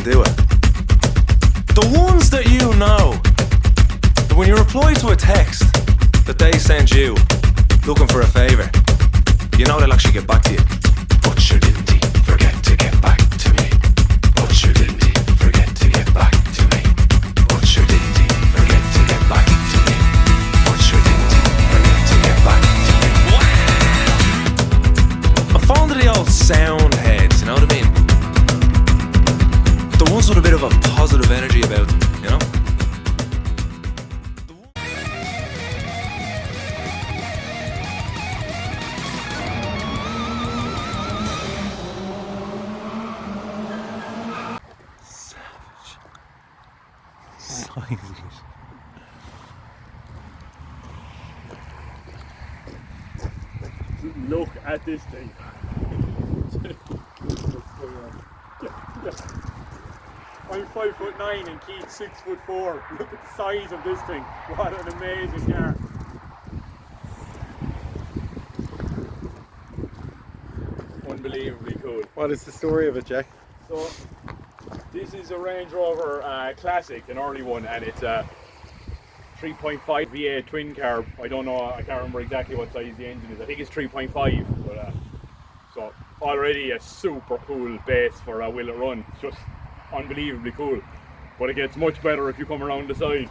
do it. The ones that you know, that when you reply to a text that they sent you looking for a favour, you know they'll actually get back to you. But sure didn't he forget to get back to me? But sure didn't he forget to get back to me? But sure didn't he forget to get back to me? But sure didn't he forget to get back to me? I'm fond of the old sound heads, you know what I mean? The ones with a bit of a positive energy about them, you know? Look at this thing. I'm 5'9" and Keith's 6'4". Look at the size of this thing. What an amazing car. Unbelievably cool. What is the story of it, Jack? So, this is a Range Rover Classic, an early one, and it's a 3.5 V8 twin carb. I don't know, I can't remember exactly what size the engine is. I think it's 3.5, but so already a super cool base for a will it run. It's just unbelievably cool. But it gets much better if you come around the side.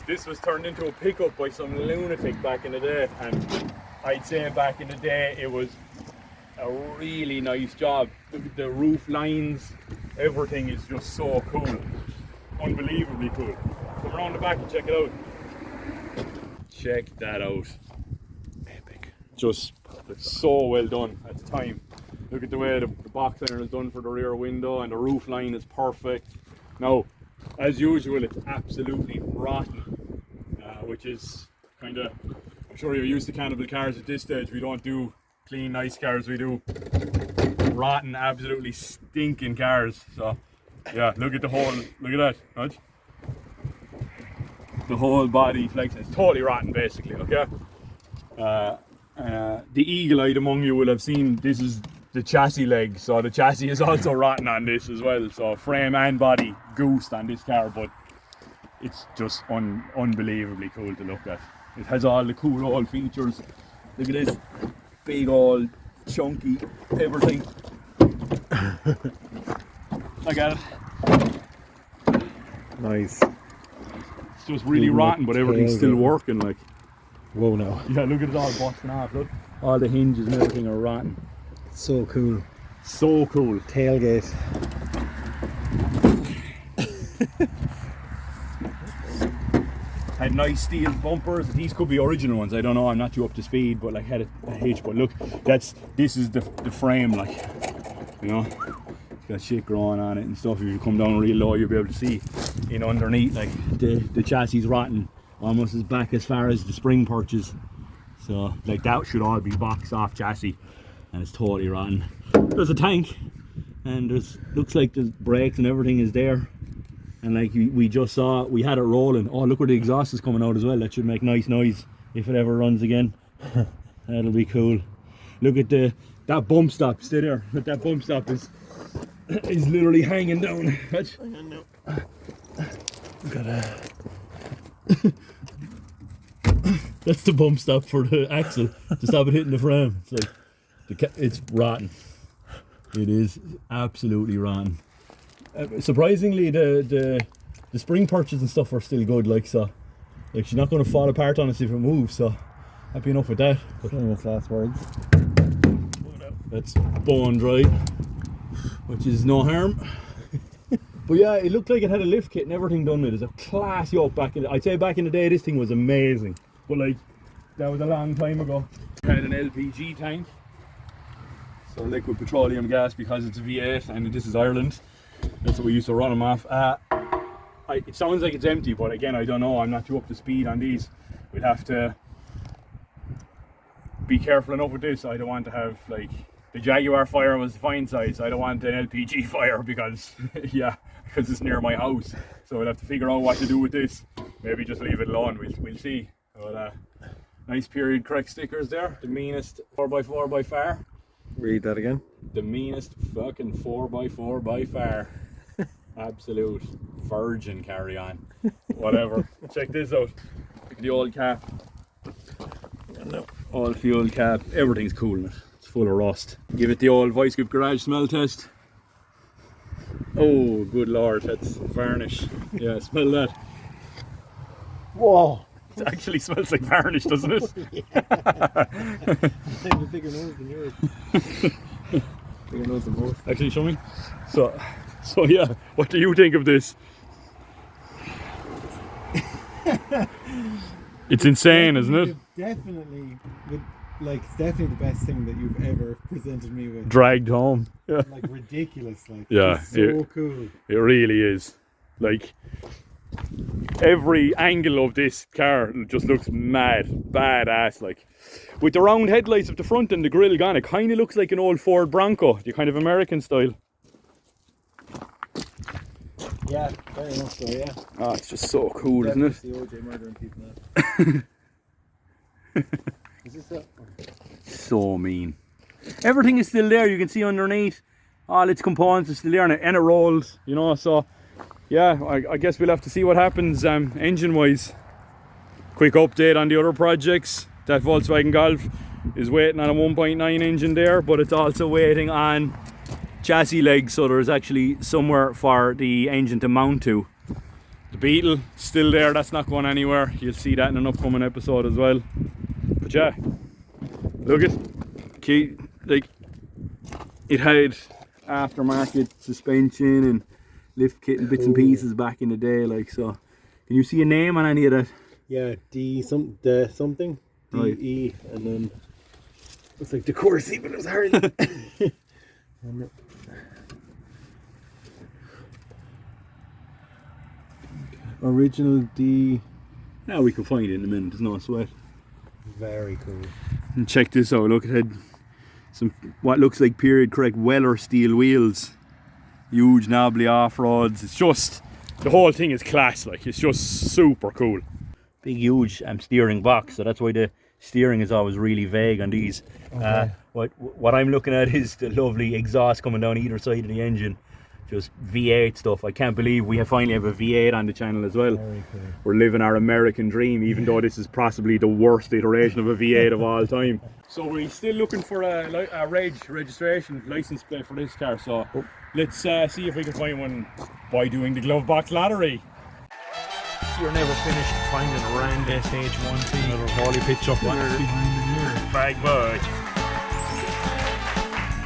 This was turned into a pickup by some lunatic back in the day, and I'd say back in the day it was a really nice job. Look at the roof lines, everything is just so cool. Unbelievably cool. Come around the back and check it out. Check that out. Epic. Just so well done at the time. Look at the way the box iron is done for the rear window, and the roof line is perfect. Now, as usual, it's absolutely rotten, which is kind of, I'm sure you're used to Cannibal cars at this stage. We don't do clean, nice cars, we do rotten, absolutely stinking cars. So, yeah, look at the whole, look at that, right? The whole body flex, it's totally rotten basically, okay? The eagle-eyed among you will have seen this is the chassis leg, so the chassis is also rotten on this as well. So frame and body goosed on this car, but it's just unbelievably cool to look at. It has all the cool old features. Look at this big old chunky everything. Look at it. Nice. It's just really rotten, but everything's still working. Like, whoa, no. Yeah, look at it all busting off. Look, all the hinges and everything are rotten. So cool. So cool. Tailgate. Had nice steel bumpers. These could be original ones. I don't know. I'm not too up to speed, but like had a hitch. But look, this is the frame. Like, you know, it's got shit growing on it and stuff. If you come down real low, you'll be able to see in underneath. Like the chassis is rotten, almost as back as far as the spring perches. So like that should all be boxed off chassis, and it's totally rotten. There's a tank, and looks like the brakes and everything is there. And like we just saw, we had it rolling. Oh, look where the exhaust is coming out as well. That should make nice noise if it ever runs again. That'll be cool. Look at that bump stop. Stay there. Look, that bump stop is literally hanging down. Look at that. That's the bump stop for the axle to stop it hitting the frame. It's like it's rotten. It is absolutely rotten. Surprisingly, the spring perches and stuff are still good. Like, so, like, she's not going to fall apart on us if it moves. So happy enough with that. Famous last words. That's bone dry, which is no harm. But yeah, it looked like it had a lift kit and everything done with it. It's a class yoke back in. I'd say back in the day, this thing was amazing. But like, that was a long time ago. It had an LPG tank, so liquid petroleum gas, because it's a V8 and this is Ireland. That's what we used to run them off. It sounds like it's empty, but again, I don't know. I'm not too up to speed on these. We'd have to be careful enough with this. I don't want to have, like, the Jaguar fire was fine size. I don't want an LPG fire because, yeah, because it's near my house. So we'll have to figure out what to do with this. Maybe just leave it alone. We'll see. But nice period correct stickers there. The meanest 4x4 by far. Read that again. The meanest fucking 4x4 by far. Absolute virgin carry-on. Whatever. Check this out. Look at the old cap. All fuel cap. Everything's cool in it. It's full of rust. Give it the old Vice Grip Garage smell test. Oh, good lord, that's varnish. Yeah, smell that. Whoa! It actually smells like varnish, doesn't it? I have a bigger nose than yours. Bigger nose than most. Actually, show me. So yeah, what do you think of this? It's insane, isn't it? Definitely, it's definitely the best thing that you've ever presented me with. Dragged home. Yeah. Like ridiculous, like. Yeah, It's so cool. It really is. Like, every angle of this car just looks mad, badass. Like, with the round headlights up the front and the grille gone, it kind of looks like an old Ford Bronco, the kind of American style. Yeah, very much so. Yeah. Oh, it's just so cool, isn't it? The OJ murdering people now. Is this that? So mean. Everything is still there. You can see underneath. All its components are still there, and it rolls. You know, so yeah, I guess we'll have to see what happens engine-wise. Quick update on the other projects. That Volkswagen Golf is waiting on a 1.9 engine there, but it's also waiting on chassis legs, so there's actually somewhere for the engine to mount to. The Beetle still there, that's not going anywhere. You'll see that in an upcoming episode as well. But yeah, look at like, it had aftermarket suspension and lift kit and bits and pieces back in the day, like. So can you see a name on any of that? Yeah, something. Right. DE, and then it's like the Corsi, but it was hard. Original D. Now we can find it in a minute, there's no sweat. Very cool. And check this out, look, it had some what looks like period correct Weller steel wheels. Huge knobbly off-roads. It's just, the whole thing is class, like, it's just super cool. Big huge steering box, so that's why the steering is always really vague on these. Okay. What I'm looking at is the lovely exhaust coming down either side of the engine. Just V8 stuff. I can't believe we finally have a V8 on the channel as well. Very cool. We're living our American dream, even though this is possibly the worst iteration of a V8 of all time. So we're still looking for a registration license plate for this car, so let's see if we can find one by doing the glove box lottery. You're never finished finding a round SH1T. Another Wally picture. Bag budge.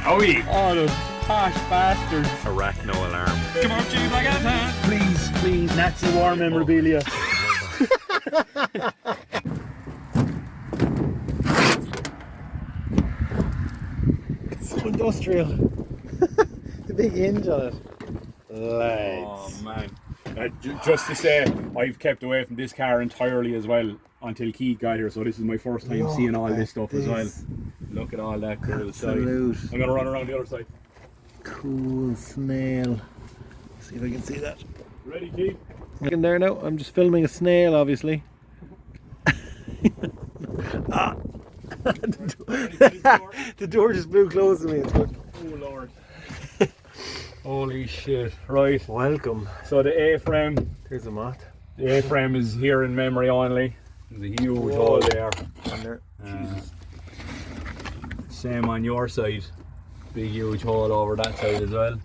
Oh yeah. Oh, those posh bastards. Arachno alarm. Come on, Chief, I got time. Please, Nazi war memorabilia. It's so industrial. The big hinge on it. Oh man. Just to say, I've kept away from this car entirely as well until Keith got here, so this is my first time seeing all this stuff as well. Look at all that cool stuff. I'm going to run around the other side. Cool snail. See if I can see that. Ready, Keith? In there now. I'm just filming a snail, obviously. Ah. The door just blew closed to me. It's good. Oh Lord. Holy shit. Right. Welcome. So the A-frame. There's a moth. The A-frame is here in memory only. There's a huge hole there. Same on your side. Big huge hole over that side as well.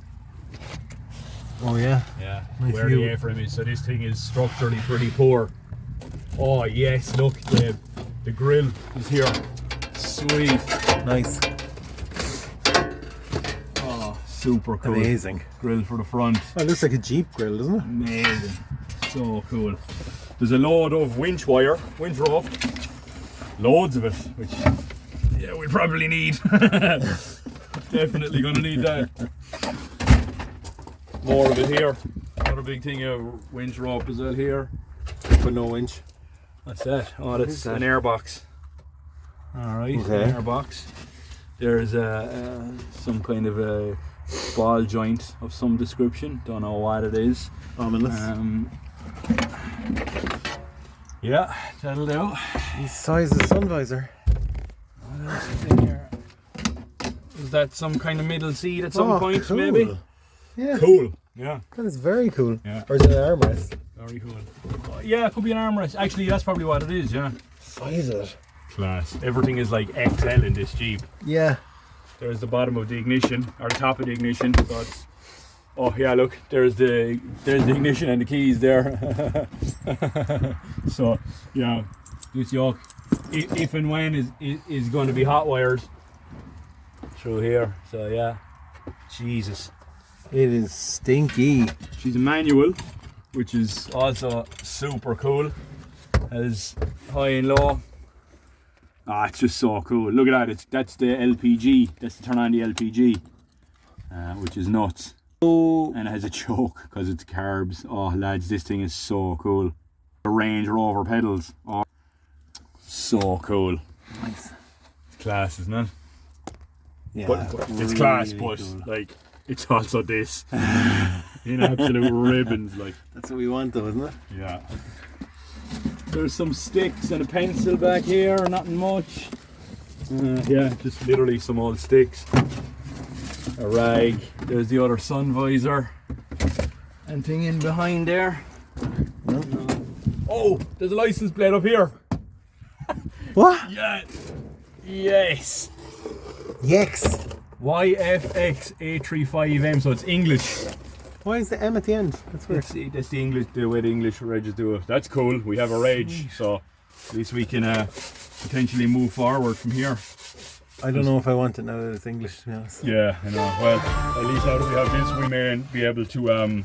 Oh yeah. Yeah. Nice Where view. the A-frame is. So this thing is structurally pretty poor. Oh yes, look, the grill is here. Sweet. Nice. Oh, super cool. Amazing. Grill for the front. Oh, it looks like a Jeep grill, doesn't it? Amazing. So cool. There's a load of winch wire, winch rope. Loads of it, which, yeah, we'll probably need. Definitely gonna need that. More of it here. Another big thing of winch rope as well here. But no winch. What's that? Oh, that's an airbox. Alright, Okay. an airbox. There's some kind of a ball joint of some description. Don't know what it is. Ominous. Yeah, that'll do. He's size of sun visor. What else is in here? Is that some kind of middle seat at some point, cool. maybe? Yeah. Cool. Yeah. That is very cool. Yeah. Or is it an armrest? Very cool. Yeah, it could be an armrest. Actually, that's probably what it is, yeah. Size of it. Class. Everything is like XL in this Jeep. Yeah. There's the bottom of the ignition, or the top of the ignition. So it's, oh yeah, look, there's the ignition and the keys there. So yeah, this yoke, if and when is going to be hot wired through here. So yeah, Jesus. It is stinky. She's a manual, which is also super cool. Has high and low. Ah, it's just so cool. Look at that. That's the LPG. That's to turn on the LPG, which is nuts. Oh. And it has a choke because it's carbs. Oh, lads, this thing is so cool. The Range Rover pedals. Oh, so cool. Nice. It's class, isn't it? Yeah. But it's class, but cool. like it's also this in absolute ribbons. Like That's what we want, though, isn't it? yeah. There's some sticks and a pencil back here, nothing much. Yeah, just literally some old sticks. A rag. There's the other sun visor. And thing in behind there. Oh, there's a license plate up here. What? Yeah. Yes. Yes. YFX835M, so it's English. Why is the M at the end? That's weird. That's the English, the way the English regs do it. That's cool. We have a reg, so at least we can potentially move forward from here. I don't know if I want it now that it's English, to be honest. Yeah, I know. Well, at least now that we have this, we may be able to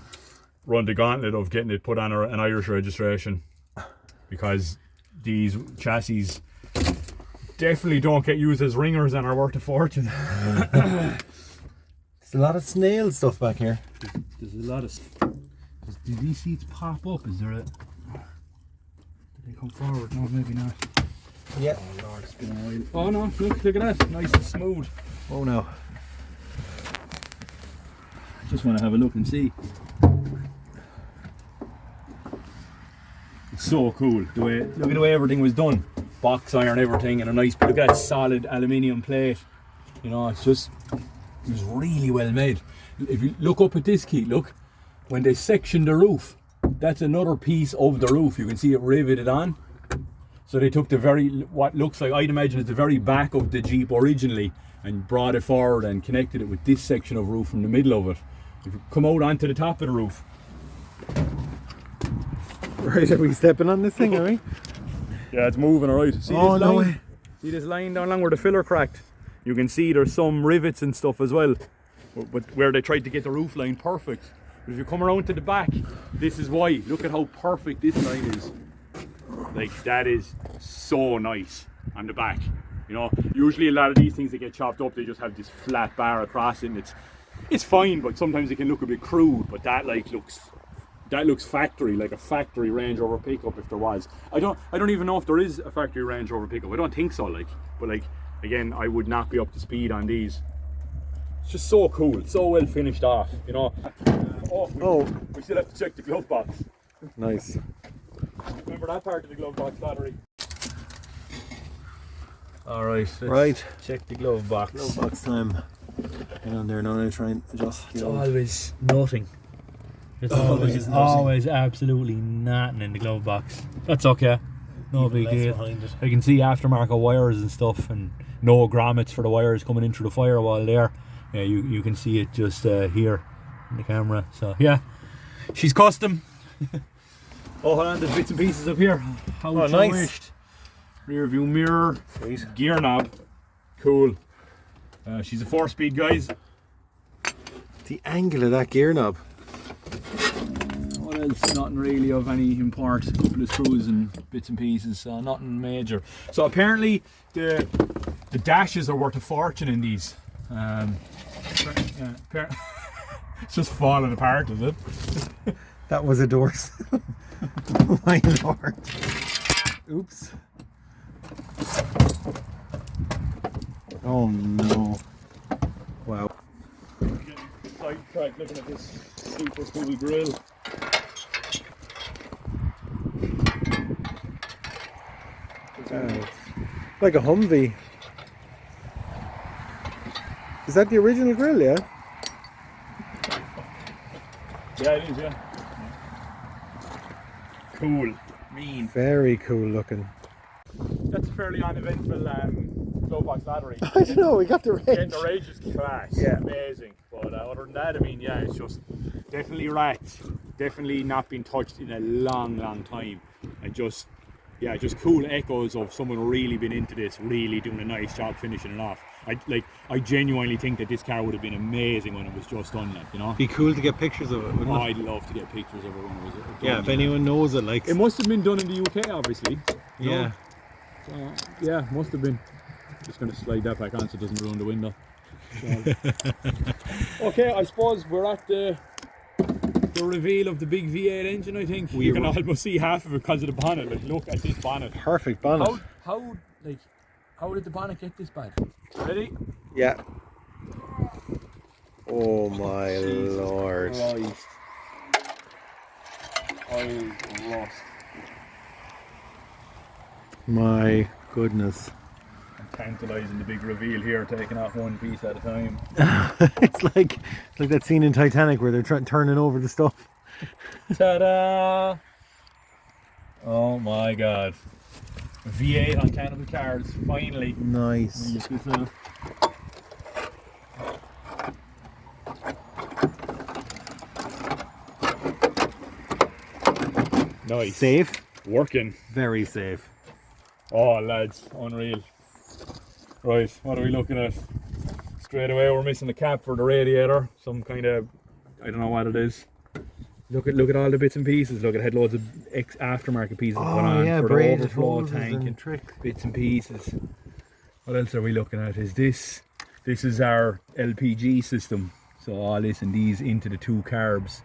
run the gauntlet of getting it put on an Irish registration, because these chassis definitely don't get used as ringers and are worth a fortune. There's a lot of snail stuff back here. There's a lot of. Do these seats pop up? Is there a? Did they come forward? No, maybe not. Yeah. Oh Lord, it's been a while. Oh no, look at that, nice and smooth. Oh no. Just want to have a look and see. It's so cool. The way, look at the way everything was done. Box iron, everything, and a nice. Look at that solid aluminium plate. You know, it's just. It was really well made. If you look up at this key, look, when they section the roof, that's another piece of the roof. You can see it riveted on. So they took the what looks like, I'd imagine, is the very back of the Jeep originally, and brought it forward and connected it with this section of roof from the middle of it. If you come out onto the top of the roof. Right, are we stepping on this thing, are we? Yeah, it's moving alright. See Oh, this no line? way. See this line down along where the filler cracked? You can see there's some rivets and stuff as well, but where they tried to get the roof line perfect. But if you come around to the back, this is why. Look at how perfect this line is. Like, that is so nice on the back. You know, usually a lot of these things that get chopped up, they just have this flat bar across it, and it's fine, but sometimes it can look a bit crude. But that looks factory, like a factory Range Rover pickup if there was. I don't even know if there is a factory Range Rover pickup. I don't think so, but again, I would not be up to speed on these. It's just so cool, so well finished off, you know. We still have to check the glove box. Nice. Remember that part of the glove box battery? Alright, Right. check the glove box. Glove box time. Hang on there, now I try and adjust. It's always nothing. It's Always always absolutely nothing in the glove box. That's okay. No Even big less deal. behind it. I can see aftermarket wires and stuff, and no grommets for the wires coming in through the firewall there. Yeah, you can see it just here in the camera. So yeah, she's custom. Oh, hold on, there's bits and pieces up here. How nice. wished. Rear view mirror, Sweet. gear knob, cool. She's a 4-speed, guys. The angle of that gear knob. What else? Nothing really of any import. A couple of screws and bits and pieces, so nothing major. So apparently the dashes are worth a fortune in these. Yeah, it's just falling apart, is it? That was a door. Oh my lord. Oops. Oh no. Wow. Sidetracked looking at this super cool grill. Like a Humvee. Is that the original grill, yeah? Yeah, it is, yeah. Cool. Mean. Very cool looking. That's a fairly uneventful glove box battery. I don't know, we got the range. Getting the range is class. Yeah. Amazing. But other than that, I mean, yeah, it's just definitely rats. Definitely not been touched in a long time. And just cool echoes of someone really been into this, really doing a nice job finishing it off. I genuinely think that this car would have been amazing when it was just done, like, you know. Be cool to get pictures of it, wouldn't it? I'd love to get pictures of it when it was done. Yeah, if anyone knows it, like. It must have been done in the UK, obviously. Yeah. So, yeah, must have been. Just going to slide that back on so it doesn't ruin the window. So. Okay, I suppose we're at the reveal of the big V8 engine, I think. You can almost see half of it because of the bonnet. Like, look at this bonnet. Perfect bonnet. How did the bonnet get this bad? Ready? Yeah. Oh my lord. Christ. Oil rust. My goodness. Tantalising the big reveal here, taking off one piece at a time. It's like that scene in Titanic where they're turning over the stuff. Ta-da! Oh my god. V8 on Cannibal cars, finally. Nice. Look this up. Nice. Safe? Working. Very safe. Oh lads, unreal. Right, what are we looking at? Straight away we're missing the cap for the radiator. Some kind of, I don't know what it is. Look at all the bits and pieces. Look, it had loads of aftermarket pieces put on yeah, for the braided overflow hoses tank and tricks. bits and pieces. What else are we looking at? Is this is our LPG system. So all this and these into the two carbs.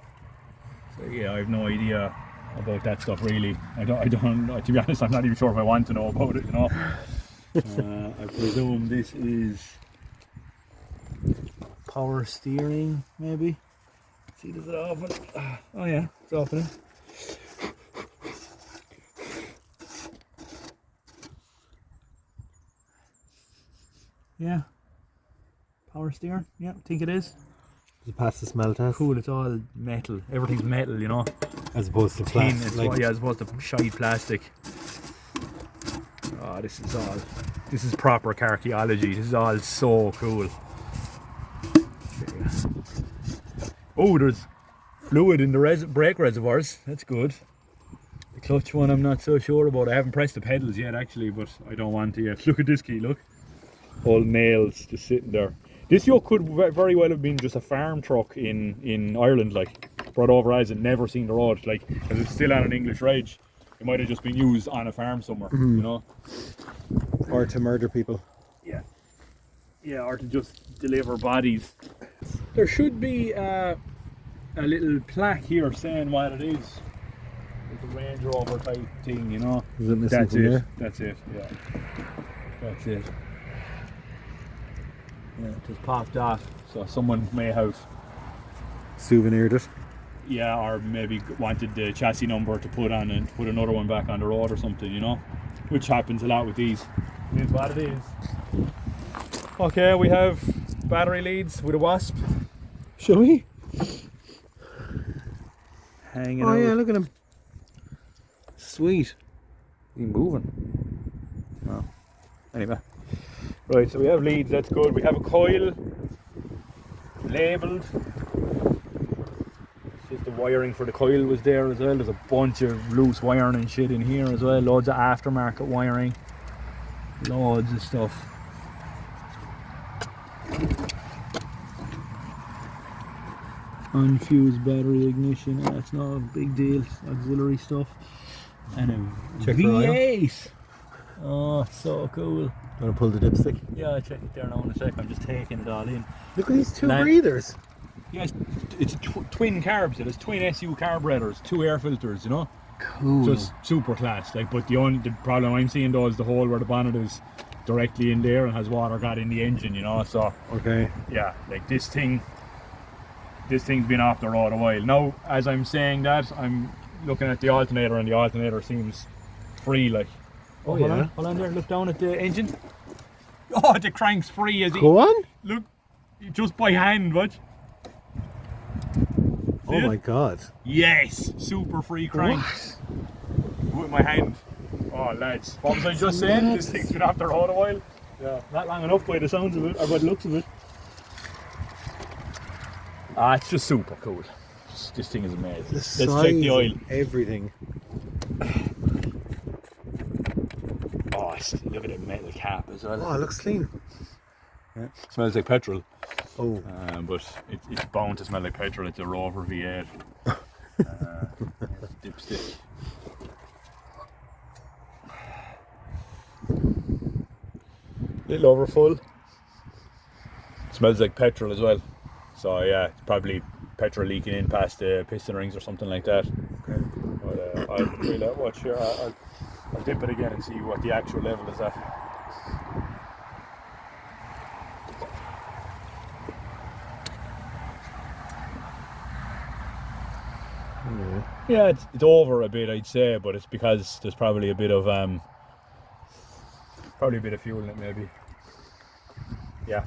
So yeah, I have no idea about that stuff really. I don't to be honest, I'm not even sure if I want to know about it, you know. I presume this is power steering, maybe. See, does it open? Oh yeah, it's opening. Yeah. Power steering, yeah, I think it is. Does it pass the smell test? Cool, it's all metal. Everything's metal, you know. As opposed to Tin, plastic. Like, yeah, as opposed to shite plastic. Oh, this is proper car archaeology. This is all so cool. Oh, there's fluid in the brake reservoirs. That's good. The clutch one I'm not so sure about. I haven't pressed the pedals yet actually, but I don't want to yet. Look at this key, look. All nails just sitting there. This yoke could very well have been just a farm truck in Ireland, like, brought over as it never seen the road, like, because it's still on an English reg. It might have just been used on a farm somewhere, you know. or to murder people. Yeah. Yeah, or to just deliver bodies. There should be a little plaque here saying what it is. It's a Range Rover type thing, you know. Is it missing That's from it. there? That's it. Yeah. That's it. Yeah, it just popped off. So someone may have, Souvenired it. yeah, or maybe wanted the chassis number to put on and put another one back on the road or something, you know. Which happens a lot with these. It is what it is. Okay, we have battery leads with a wasp. Shall we? Hanging Oh out. yeah, look at him. Sweet. He's moving. No. Anyway. Right, so we have leads, that's good. We have a coil labelled. It's just the wiring for the coil was there as well. There's a bunch of loose wiring and shit in here as well. Loads of aftermarket wiring. Loads of stuff. Unfused battery ignition, that's not a big deal. Auxiliary stuff. And a Check for oil. V8. Oh, so cool. Want to pull the dipstick? Yeah, I'll check it there now in a sec. I'm just taking it all in. Look at these two Land- breathers. Yeah, it's twin carbs. It has twin SU carburetors, 2 air filters, you know? Cool. Just super class. Like, but the problem I'm seeing though is the hole where the bonnet is directly in there and has water got in the engine, you know? So, Okay. yeah, like this thing's been off the road a while. Now, as I'm saying that, I'm looking at the alternator and the alternator seems free, like. Oh, hold on there, look down at the engine. Oh, the crank's free as Go on. Look, just by hand, watch. Oh my god. Yes, super free crank. With my hand. Oh lads, what was I just saying? This thing's been after all a while. Yeah, not long enough by the sounds of it, or by the looks of it. Ah, it's just super cool. This thing is amazing. Let's check the oil. Everything. Oh, look at the metal cap as well. Oh, it looks clean. Yeah. Smells like petrol. Oh. But it's bound to smell like petrol. It's a Rover V8. Dipstick. Little over full. Smells like petrol as well. So yeah, it's probably petrol leaking in past the piston rings or something like that. Okay. But I'll watch here. I'll dip it again and see what the actual level is at. Yeah, it's over a bit, I'd say, but it's because there's probably a bit of fuel in it, maybe. Yeah.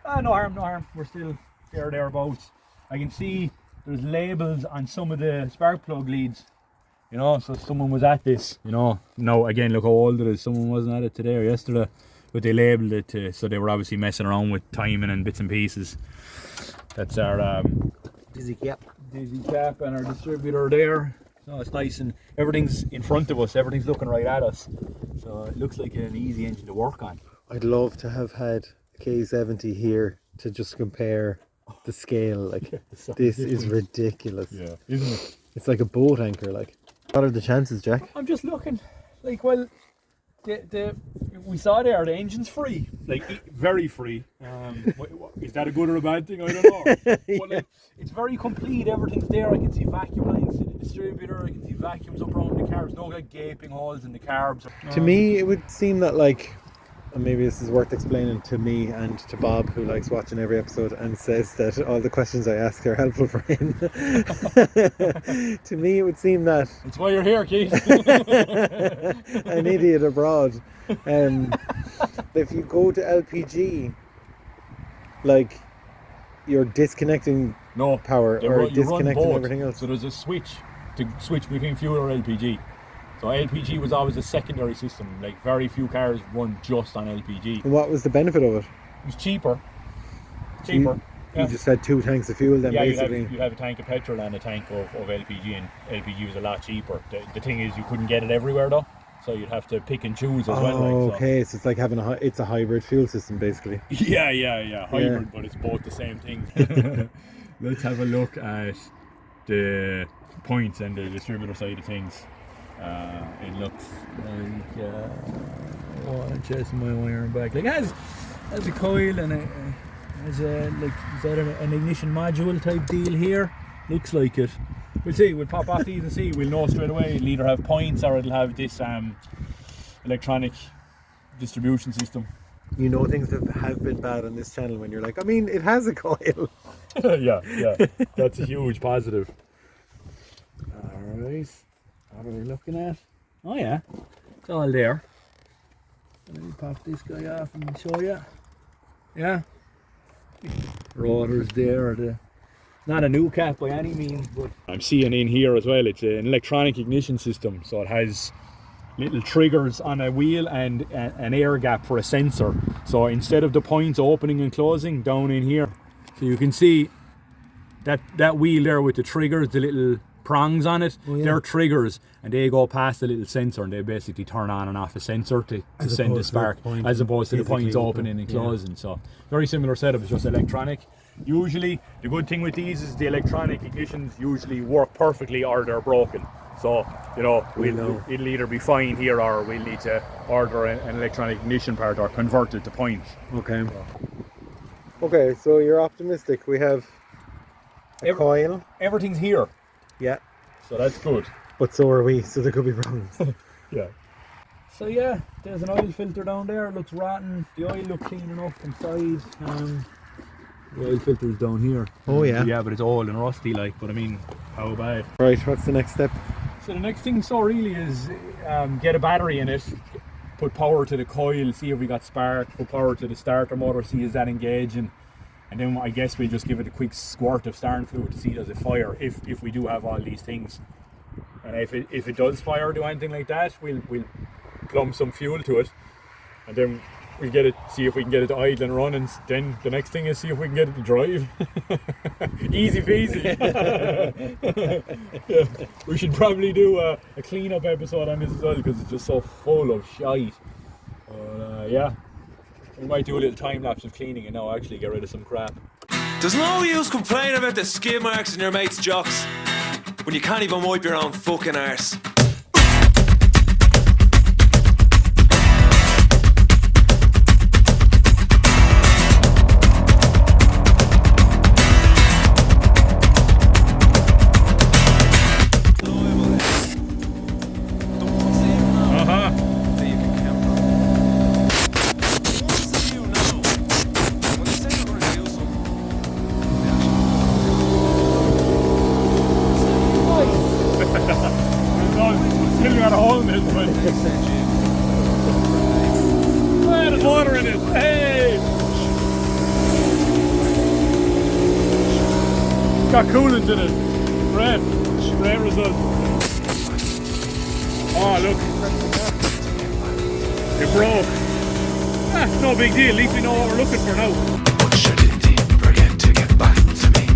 No harm. We're still thereabouts. I can see there's labels on some of the spark plug leads. You know, so someone was at this. You know, now again, look how old it is. Someone wasn't at it today or yesterday, but they labelled it so they were obviously messing around with timing and bits and pieces. That's our Dizzy cap. And our distributor there. So it's nice and everything's in front of us, everything's looking right at us. So it looks like an easy engine to work on. I'd love to have had a K70 here to just compare the scale. Like, this is ridiculous. Yeah, isn't it? It's like a boat anchor. Like, what are the chances, Jack? I'm just looking. Like, well, we saw there the engine's free, like very free. Is that a good or a bad thing? I don't know. But like, it's very complete. Everything's there. I can see vacuum lines in the distributor. I can see vacuums up around the carbs. No like gaping holes in the carbs. To me, it would seem that, like, and maybe this is worth explaining to me and to Bob, who likes watching every episode and says that all the questions I ask are helpful for him. To me, it would seem that that's why you're here, Keith. an idiot abroad. If you go to LPG, like, you're disconnecting power or disconnecting everything else. So there's a switch to switch between fuel or LPG. So LPG was always a secondary system. Like, very few cars run just on LPG. And what was the benefit of it? It was cheaper. You just had 2 tanks of fuel then, basically. You'd have a tank of petrol and a tank of LPG, and LPG was a lot cheaper. The thing is, you couldn't get it everywhere though, so you'd have to pick and choose as well. Okay, so it's like having it's a hybrid fuel system, basically. Yeah, hybrid, but it's both the same thing. Let's have a look at the points and the distributor side of things. It looks like I'm chasing my wiring back. Like, has a coil and has a, like, is that an ignition module type deal here? Looks like it. We'll see. We'll pop off these and see. We'll know straight away. It'll either have points or it'll have this electronic distribution system. You know, things that have been bad on this channel when you're like, I mean, it has a coil. yeah, that's a huge positive. Alright, what are we looking at? Oh yeah, it's all there. Let me pop this guy off and show you. Yeah, rotors there. Not a new cap by any means, but I'm seeing in here as well, it's an electronic ignition system, so it has little triggers on a wheel and an air gap for a sensor. So instead of the points opening and closing, down in here, so you can see that wheel there with the triggers, the little prongs on it, they're triggers, and they go past the little sensor and they basically turn on and off a sensor to send a spark, as opposed to the points opening and closing. So very similar setup, it's just electronic. Usually the good thing with these is the electronic ignitions usually work perfectly or they're broken. So, you know, it'll either be fine here or we'll need to order an electronic ignition part or convert it to points. Okay, so you're optimistic. We have a coil. Everything's here. Yeah. So that's good. But so are we, so there could be problems. Yeah. So yeah, there's an oil filter down there. It looks rotten. The oil looks clean enough inside. The oil filter's down here. Oh yeah. Yeah, but it's old and rusty like, but I mean, how bad? Right, what's the next step? So the next thing really is get a battery in it, put power to the coil, see if we got spark, put power to the starter motor, see is that engaging. and then I guess we'll just give it a quick squirt of starting fluid to see does it fire if we do have all these things. And if it does fire or do anything like that, we'll plumb some fuel to it, and then we'll see if we can get it to idle and run, and then the next thing is see if we can get it to drive. Easy peasy. Yeah. We should probably do a clean-up episode on this as well, because it's just so full of shite. Yeah, we might do a little time lapse of cleaning and now actually get rid of some crap. There's no use complaining about the skid marks in your mate's jocks when you can't even wipe your own fucking arse. There's water in it. Hey! Got coolant in it. Great result. Oh, look. It broke. No big deal. At least we know what we're looking for now. What should indeed forget to get back to me?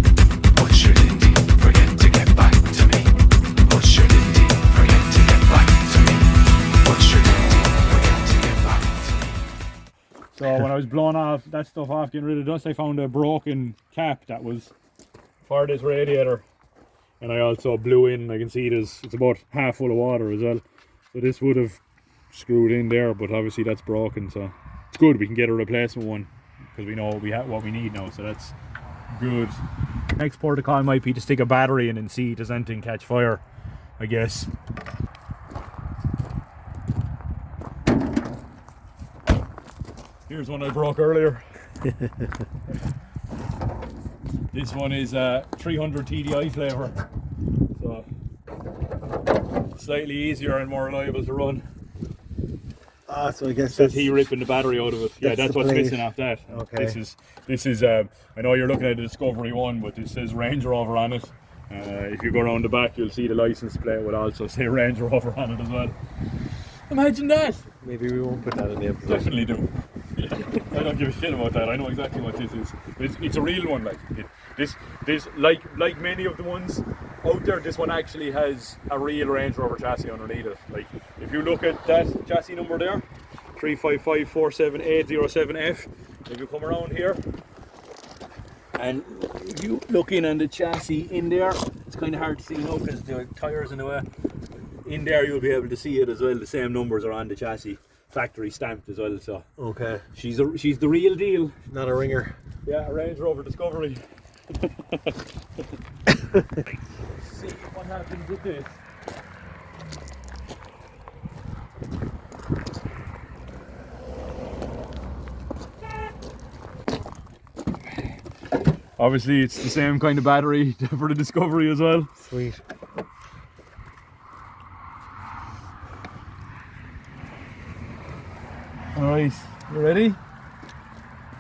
What should indeed forget to get back to me? What should indeed forget to get back to me? What should indeed forget to get back to me? So when I was blowing off that stuff off, getting rid of dust, I found a broken cap that was for this radiator, and I also blew in. I can see it's about half full of water as well. So this would have screwed in there, but obviously that's broken. So it's good. We can get a replacement one because we know what we need now. So that's good. Next protocol might be to stick a battery in and see does anything catch fire, I guess. Here's one I broke earlier. This one is 300 TDI flavour, so slightly easier and more reliable to run. So I guess that's he ripping the battery out of it. Yeah, that's what's missing off that. Okay. This is I know you're looking at the Discovery one, but this says Range Rover on it. If you go around the back, you'll see the license plate will also say Range Rover on it as well. Imagine that. Maybe we won't put that in the episode. Definitely do. Yeah. I don't give a shit about that. I know exactly what this is. It's a real one. This like many of the ones out there, this one actually has a real Range Rover chassis underneath it. Like if you look at that chassis number there, 355478007F. If you come around here and you look in on the chassis in there, it's kind of hard to see now because the tires in the way. In there you'll be able to see it as well. The same numbers are on the chassis, factory stamped as well. So okay, she's the real deal. Not a ringer. Yeah, a Range Rover Discovery. See what happens with this. Obviously it's the same kind of battery for the Discovery as well. Sweet. Alright, you ready?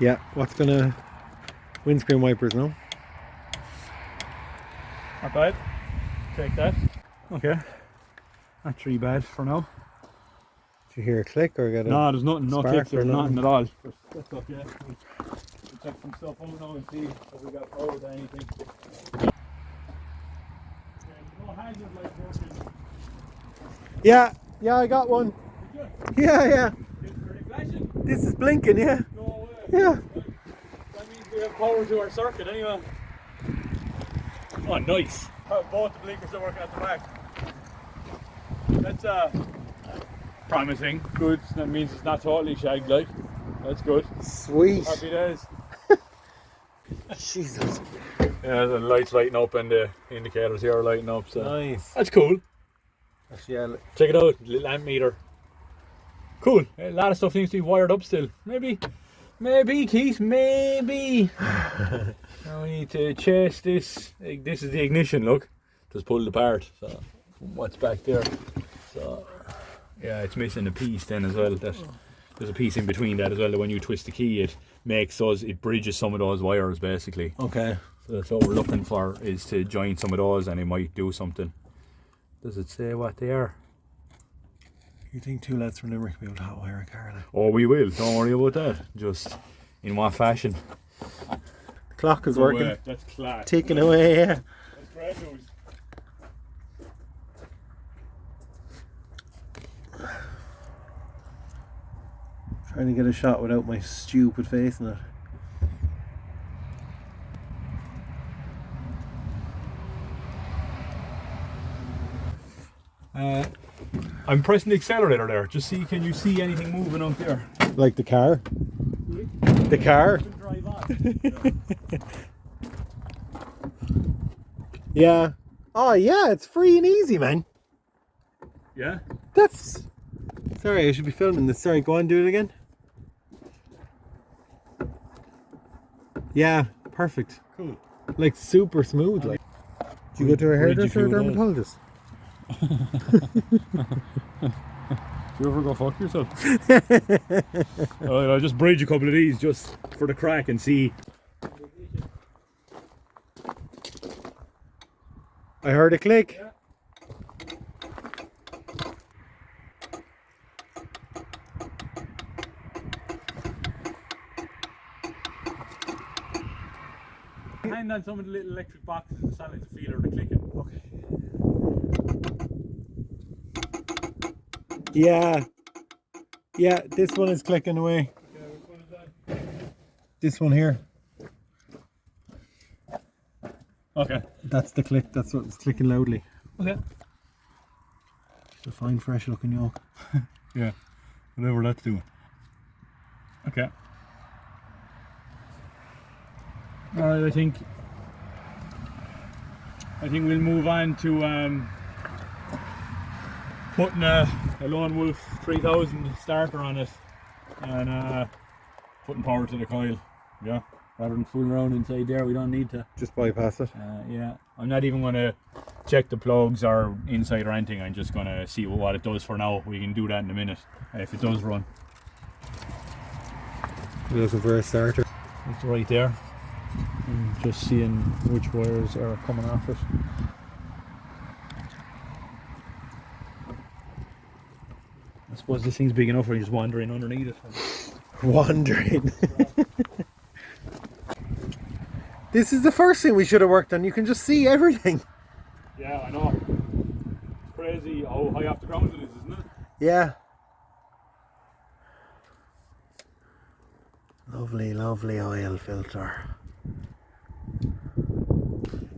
Yeah, what's gonna windscreen wipers now? Not bad. Take that. Okay. Not too bad for now. Did you hear a click or get a No, there's nothing, no spark clicks, there's or nothing at all. That's okay. We'll check some stuff out now and see if we got power to anything. No hazard light working. Yeah, I got one. Yeah. It's pretty flashing. This is blinking, yeah. No way. Yeah. That means we have power to our circuit anyway. Oh, nice. Both the blinkers are working at the back. That's promising. Good. That means it's not totally shagged like. That's good. Sweet. Happy days. Jesus. Yeah, the lights lighting up and the indicators here are lighting up. So Nice. that's cool. Actually, yeah, Check it out. Little amp meter. Cool. A lot of stuff needs to be wired up still. Maybe Keith, maybe. Now we need to chase this. This is the ignition, look. Just pulled apart. So from what's back there. So yeah, it's missing a piece then as well. There's a piece in between that as well that when you twist the key it it bridges some of those wires basically. Okay. So that's what we're looking for, is to join some of those, and it might do something. Does it say what they are? You think 2 lads from Limerick will be able to hot wire a car? Like? Oh, we will. Don't worry about that. Just in what fashion? The clock is working. That's class. Ticking away, yeah. That's great news. Trying to get a shot without my stupid face in it. I'm pressing the accelerator there. Just see, can you see anything moving out there? Like the car? The car? Drive on. Yeah. Oh yeah, it's free and easy, man. Yeah? That's... Sorry, I should be filming this. Sorry, go on, do it again. Yeah, perfect. Cool. Like super smooth. Like. Do you go to a hairdresser or a dermatologist? Do you ever go fuck yourself? Alright, I'll just bridge a couple of these just for the crack and see. I heard a click. Yeah. Hand on some of the little electric boxes and sound like the feeler of the clicking. Okay. Yeah. Yeah, this one is clicking away. Okay, which one is that? This one here. Okay. That's the click. That's what's clicking loudly. Okay. It's a fine, fresh looking yoke. Yeah. Whatever that's doing. Okay. Alright, I think we'll move on to putting a Lone Wolf 3000 starter on it and putting power to the coil. Yeah. Rather than fooling around inside there, we don't need to. Just bypass it. Yeah. I'm not even going to check the plugs or inside or anything. I'm just going to see what it does for now. We can do that in a minute if it does run. You're looking for a starter. It's right there. I'm just seeing which wires are coming off it. I suppose this thing's big enough for you just wandering underneath it. Wandering. This is the first thing we should have worked on. You can just see everything. Yeah, I know. It's crazy how high off the ground it is, isn't it? Yeah. Lovely, lovely oil filter.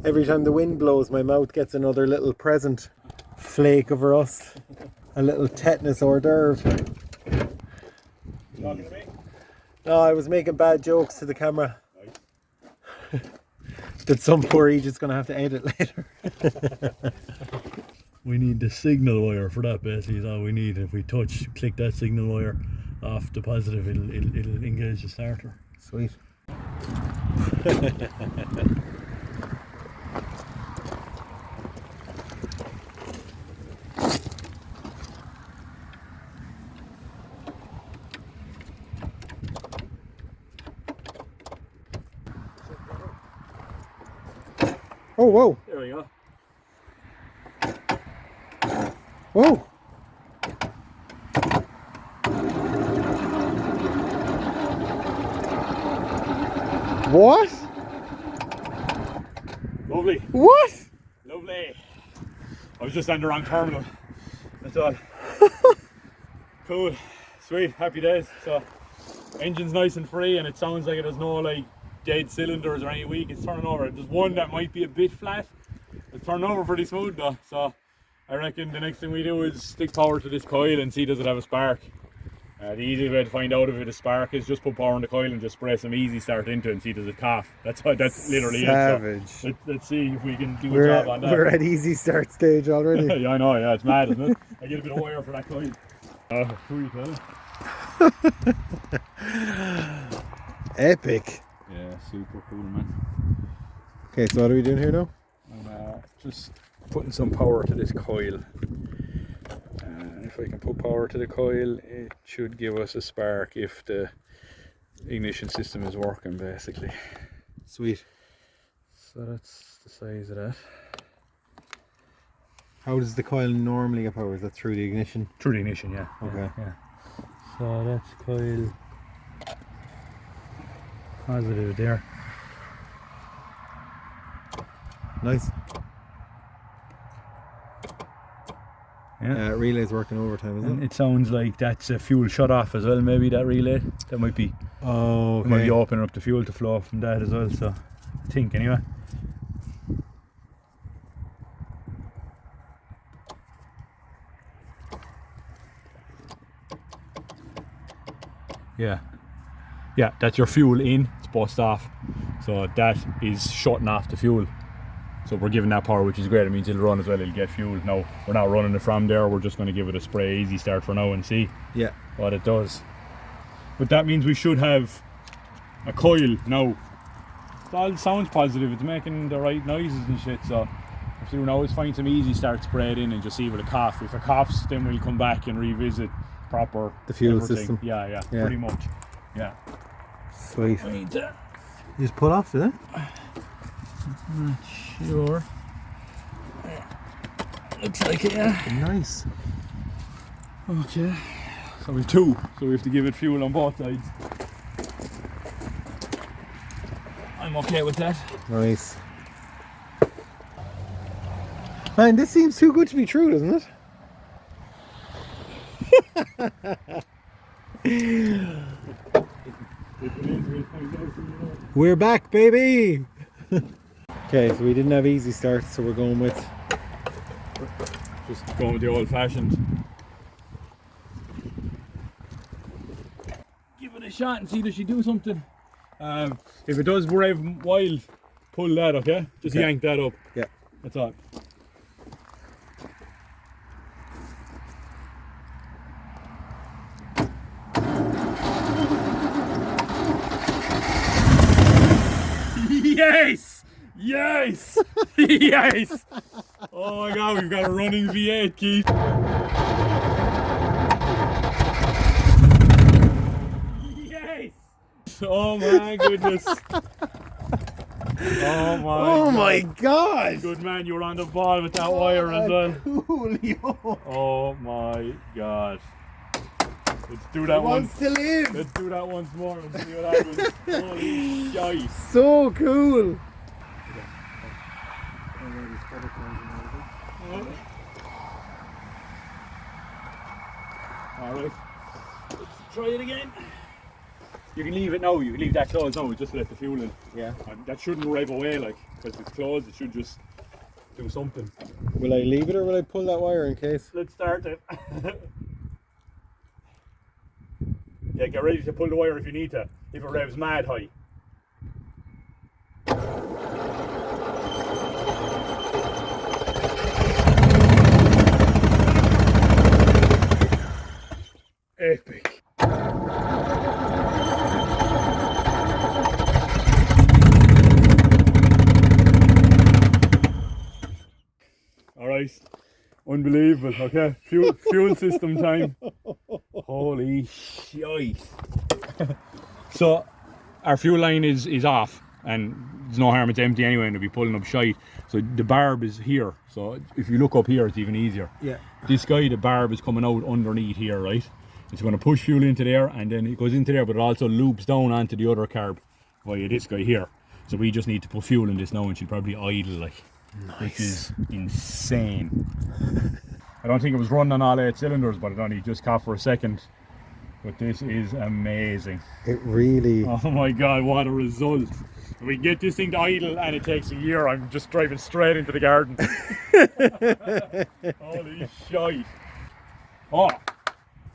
Every time the wind blows, my mouth gets another little present flake of rust. A little tetanus hors d'oeuvre. You talking to me? No, I was making bad jokes to the camera. Nice. That some poor Egypt's going to have to edit later. We need the signal wire for that basically is all we need. If we click that signal wire off the positive, it'll engage the starter. Sweet. Oh, whoa. There we go. Whoa. What? Lovely. What? Lovely. I was just on the wrong terminal. That's all. Cool. Sweet. Happy days. So, engine's nice and free, and it sounds like it has no like dead cylinders or any weak. It's turning over. There's one that might be a bit flat. It's turning over pretty smooth though. So, I reckon the next thing we do is stick power to this coil and see does it have a spark. The easiest way to find out if it has a spark is just put power on the coil and just spray some easy start into it and see does it cough. That's literally Savage. it. So let's see if we can do a job on that. We're at easy start stage already. Yeah, I know, yeah, it's mad, isn't it? I get a bit of wire for that coil. Sweet, huh? Epic. Yeah, super cool, man. Okay, so what are we doing here now? I'm just putting some power to this coil. If I can put power to the coil, it should give us a spark if the ignition system is working basically. Sweet. So that's the size of that. How does the coil normally get power? Is that through the ignition? Through the ignition, yeah. Okay. Yeah. So that's coil positive there. Nice. Yeah. Relay's working overtime, is And it? it sounds like that's a fuel shut off as well, maybe that relay. That might be, Oh, it might okay. be opening up the fuel to flow from that as well, so I think anyway. Yeah. Yeah, that's your fuel in, it's bust off. So that is shutting off the fuel. So we're giving that power, which is great. It means it'll run as well, it'll get fuel. Now, we're not running it from there, we're just going to give it a spray easy start for now and see Yeah. what it does. But that means we should have a coil now. It all sounds positive, it's making the right noises and shit, so if you now, it's find some easy start spray it in and just see if it coughs. If it coughs, then we'll come back and revisit proper The fuel everything. system. Yeah, Yeah. pretty much. Yeah. Sweet. I need to. You just pull off, did it? Not sure. Looks like it, yeah. Nice. Okay. So we've two, so we have to give it fuel on both sides. I'm okay with that. Nice. Man, this seems too good to be true, doesn't it? We're back, baby! Okay, so we didn't have easy start, so we're going with... Just going with the old fashioned. Give it a shot and see does she do something. If it does rev wild, pull that, okay? Just Okay. yank that up. Yeah. That's all. Yes! Yes! Yes! Oh my god, we've got a running V8, Keith. Yes! Oh my goodness. Oh my god! Good man, you were on the ball with that wire as well. Coolio! Oh my god. Let's do that one. Wants to live! Let's do that once more and see what happens. Holy shite. So cool! Alright. Let's try it again. You can leave it now, you can leave that closed now, just let the fuel in. Yeah. And that shouldn't rev away, like, because it's closed, it should just do something. Will I leave it or will I pull that wire in case? Let's start it. Yeah, get ready to pull the wire if you need to, if it revs mad high. Epic. Alright, unbelievable, okay, fuel system time. Holy shite. So, our fuel line is off, and there's no harm, it's empty anyway, and it'll be pulling up shite. So the barb is here, so if you look up here, it's even easier. Yeah. This guy, the barb is coming out underneath here, right? It's going to push fuel into there, and then it goes into there, but it also loops down onto the other carb via this guy here. So we just need to put fuel in this now, and she'll probably idle, like, which is insane. I don't think it was running on all 8 cylinders, but it only just caught for a second. But this is amazing. It really... Oh my god, what a result. If we get this thing to idle and it takes a year, I'm just driving straight into the garden. Holy shite. Oh,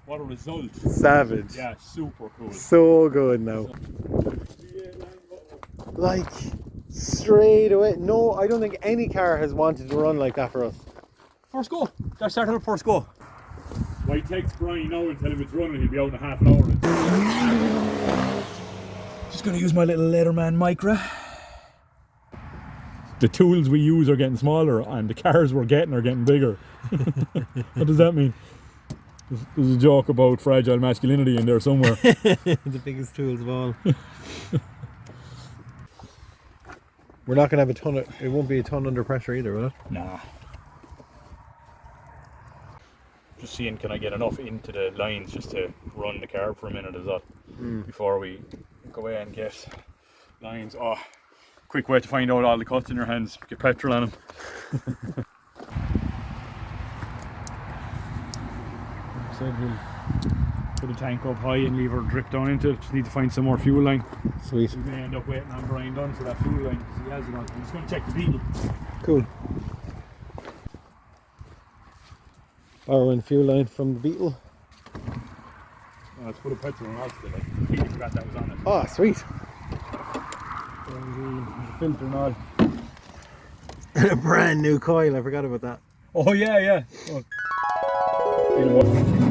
what a result. Savage. Yeah, super cool. So good now. Like, straight away. No, I don't think any car has wanted to run like that for us. First go. That started up first go. Why text Brian now and tell him it's running, he'll be out in a half an hour. Just gonna use my little Leatherman Micra. The tools we use are getting smaller and the cars we're getting are getting bigger. What does that mean? There's a joke about fragile masculinity in there somewhere. The biggest tools of all. We're not going to have a ton of... It won't be a ton under pressure either, will it? Nah. Just seeing, can I get enough into the lines just to run the car for a minute, is that? Before we go away and get lines. Oh, quick way to find out all the cuts in your hands. Get petrol on them. Said we'll put the tank up high and leave her drip down into it. Just need to find some more fuel line. Sweet. We may end up waiting on Brian Dunn for that fuel line because he has it on. I'm just going to check the Beetle. Cool. Borrowing fuel line from the Beetle. Let's put a petrol on also. I completely forgot that was on it. Oh, sweet. There's a filter and all. A brand new coil, I forgot about that. Oh yeah. Oh. You know what?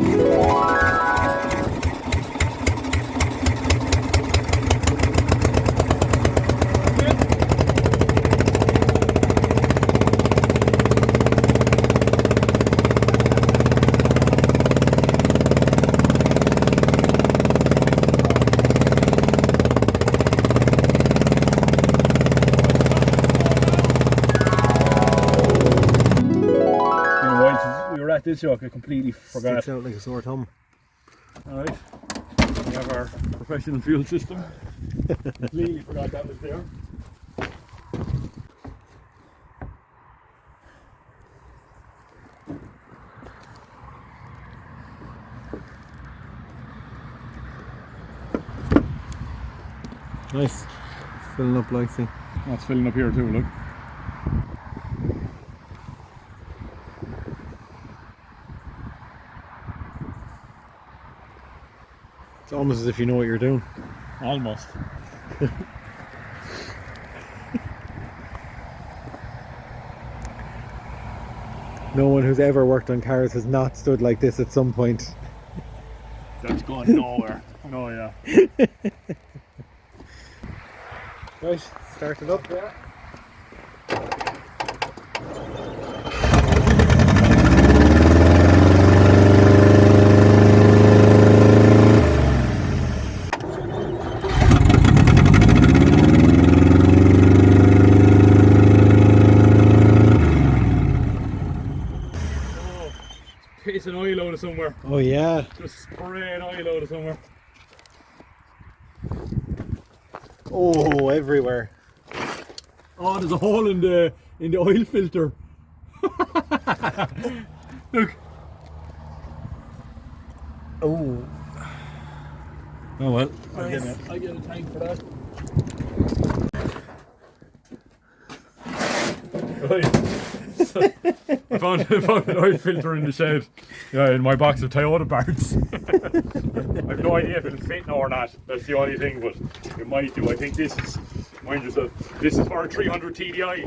This yoke, I completely forgot. Sticks out like a sore thumb. Alright, we have our professional fuel system. Completely forgot that was there. Nice. It's filling up nicely. Oh, it's filling up here too, look. It's almost as if you know what you're doing. Almost. No one who's ever worked on cars has not stood like this at some point. That's going nowhere. No, yeah. Right, start it up. Yeah. Piss an oil out of somewhere. Oh yeah. Just spray an oil out of somewhere. Oh, everywhere. Oh, there's a hole in the oil filter. Look. Oh. Oh well. Nice. I get a tank for that. Right. So, I found an oil filter in the shed. Yeah, in my box of Toyota parts. I've no idea if it'll fit now or not. That's the only thing, but it might do. I think this is, mind yourself, this is for a 300 TDI,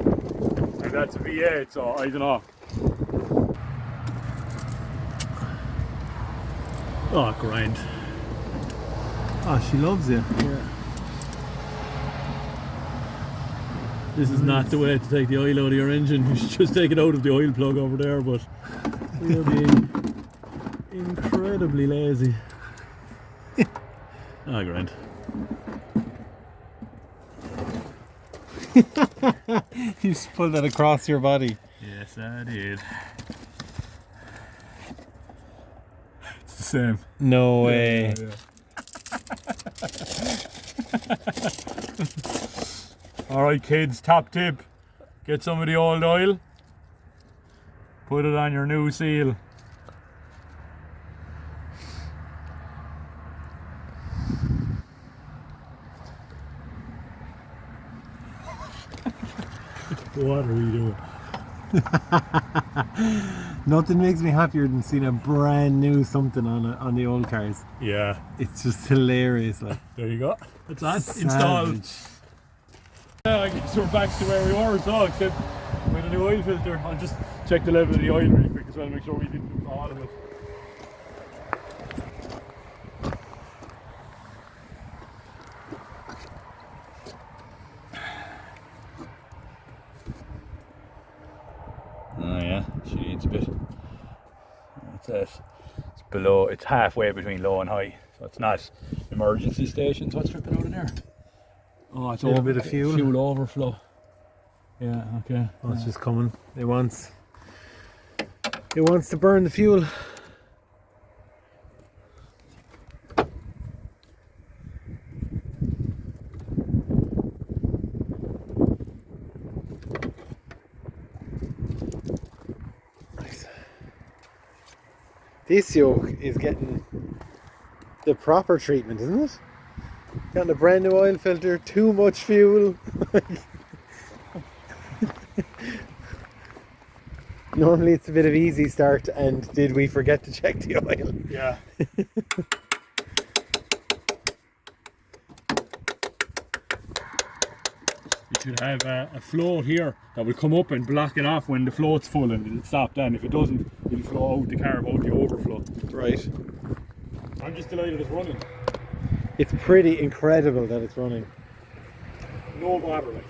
and that's a V8, so I don't know. Oh, grind. Ah, she loves you. Yeah. This is not the way to take the oil out of your engine. You should just take it out of the oil plug over there, but you're being incredibly lazy. Ah, grand. You just pulled that across your body. Yes, I did. It's the same. No way. Yeah. Alright kids, top tip. Get some of the old oil. Put it on your new seal. What are you doing? Nothing makes me happier than seeing a brand new something on the old cars. Yeah. It's just hilarious. Like. There you go. It's on. Installed. I guess we're back to where we were, so except with a new oil filter. I'll just check the level of the oil really quick as well, make sure we didn't do all of it. Oh yeah, she needs a bit. That's it. It's below. It's halfway between low and high, so it's not emergency stations. What's dripping out of there? Oh, it's A little bit of fuel. Fuel overflow. Yeah. Okay. Oh, it's just coming. It wants to burn the fuel. Nice. This yoke is getting the proper treatment, isn't it? Got a brand new oil filter, too much fuel. Normally it's a bit of easy start, and did we forget to check the oil? Yeah. You should have a float here that will come up and block it off when the float's full, and it'll stop then. If it doesn't, it'll flow out the car without the overflow. Right. I'm just delighted it's running. It's pretty incredible that it's running. No bother, like.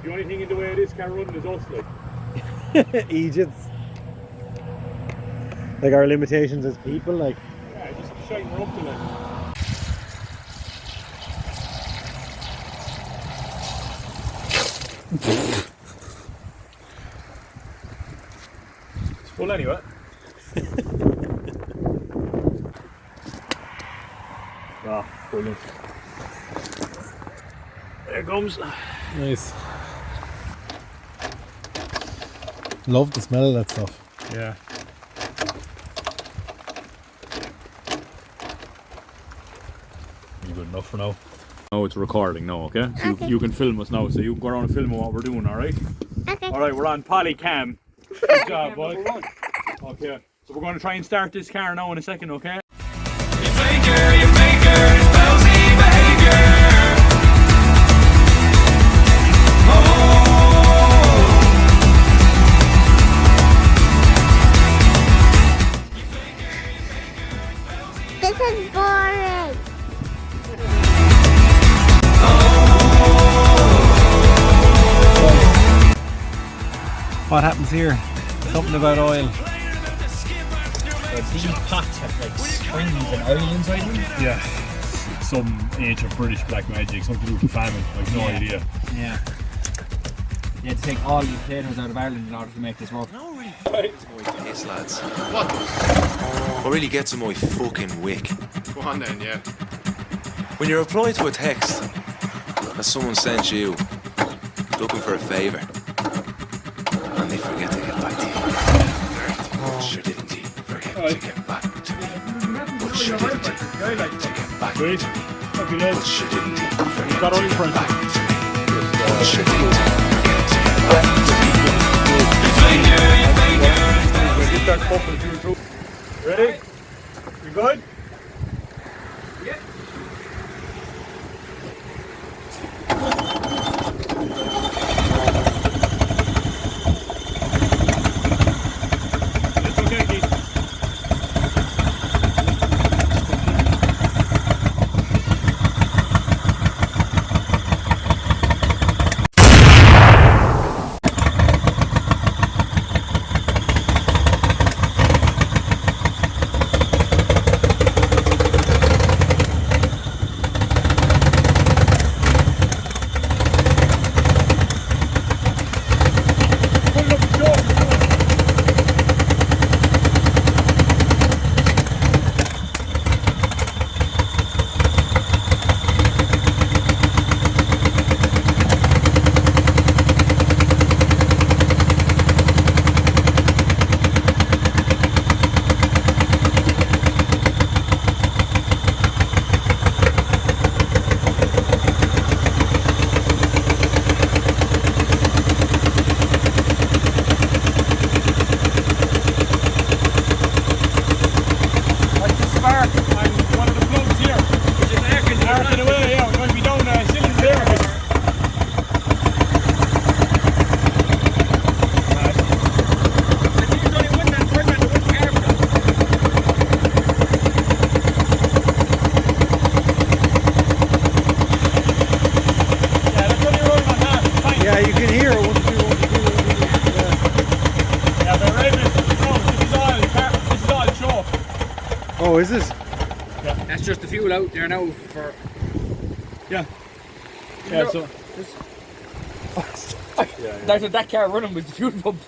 The only thing in the way of this car running is us, like. Egypt's. Like our limitations as people, like. Yeah, just shine her up to like. It's full anyway. Ah, brilliant. There it comes. Nice. Love the smell of that stuff. Yeah. You good enough for now? Oh, it's recording now, okay? So Okay. you can film us now, so you can go around and film what we're doing, alright? Okay. Alright, we're on Polycam. Good job, bud. Okay, so we're going to try and start this car now in a second, okay? You faker, it's lousy behavior. This is boring. What happens here? Something about oil. These pots have like springs and oil inside them. Yeah. Some ancient British black magic, something to do with the famine. I've no idea. Yeah. You had to take all the potatoes out of Ireland in order to make this work. No, really. Yes, lads. What? What really gets on my fucking wick? Go on then, yeah. When you reply to a text that someone sent you looking for a favour, and they forget to get back to you. Sure didn't he forget to get back to me? But sure didn't he forget to get back to me? Wait. Happy days. But sure didn't he forget Got to all your get friends. back to me? But sure didn't he forget to get back to me? You faker, We'll get that couple through. Ready? You good? It's okay, Keith. Oh, is it? That's just the fuel out there now for. Yeah. Yeah. No. So. That's what that car running was the fuel pump.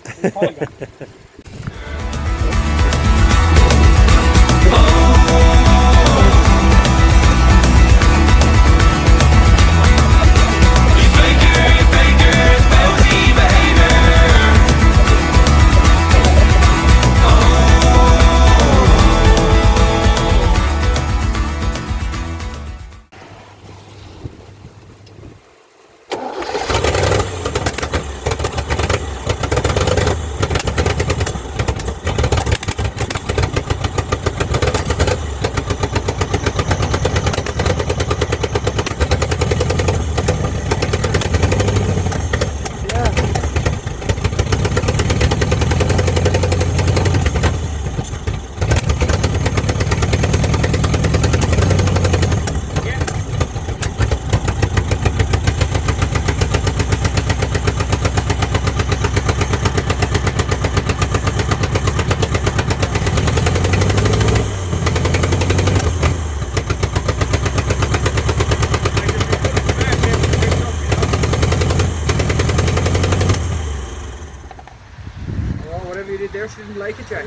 Whatever you did there, she didn't like it, Jack.